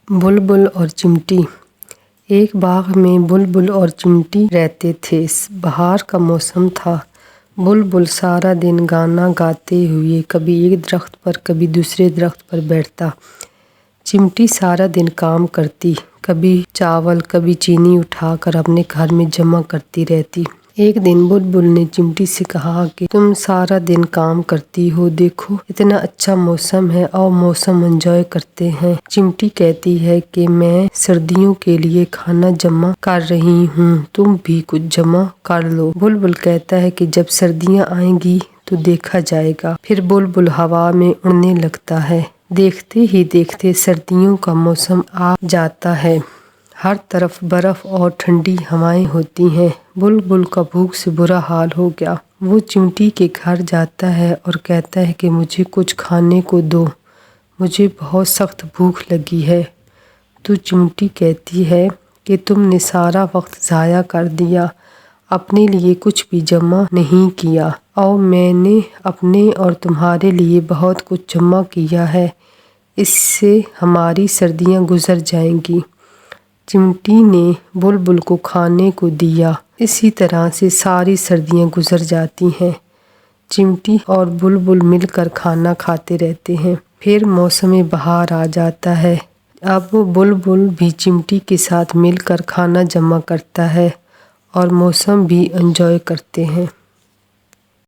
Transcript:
बुलबुल और चिमटी। एक बाग में बुलबुल और चिमटी रहते थे। बहार का मौसम था। बुलबुल सारा दिन गाना गाते हुए कभी एक दरख्त पर कभी दूसरे दरख्त पर बैठता। चिमटी सारा दिन काम करती, कभी चावल कभी चीनी उठाकर अपने घर में जमा करती रहती। एक दिन बुलबुल ने चिमटी से कहा कि तुम सारा दिन काम करती हो, देखो इतना अच्छा मौसम है और मौसम एंजॉय करते हैं। चिमटी कहती है कि मैं सर्दियों के लिए खाना जमा कर रही हूँ, तुम भी कुछ जमा कर लो। बुलबुल कहता है कि जब सर्दियाँ आएंगी तो देखा जाएगा। फिर बुलबुल हवा में उड़ने लगता है। देखते ही देखते सर्दियों का मौसम आ जाता है। हर तरफ बर्फ और ठंडी हवाएं होती हैं। बुलबुल का भूख से बुरा हाल हो गया। वो चिमटी के घर जाता है और कहता है कि मुझे कुछ खाने को दो, मुझे बहुत सख्त भूख लगी है। तो चिमटी कहती है कि तुमने सारा वक्त ज़ाया कर दिया, अपने लिए कुछ भी जमा नहीं किया, और मैंने अपने और तुम्हारे लिए बहुत कुछ जमा किया है, इससे हमारी सर्दियाँ गुजर जाएंगी। चिमटी ने बुलबुल को खाने को दिया। इसी तरह से सारी सर्दियाँ गुजर जाती हैं। चिमटी और बुलबुल मिलकर खाना खाते रहते हैं। फिर मौसम बहार आ जाता है। अब बुलबुल भी चिमटी के साथ मिलकर खाना जमा करता है और मौसम भी एंजॉय करते हैं।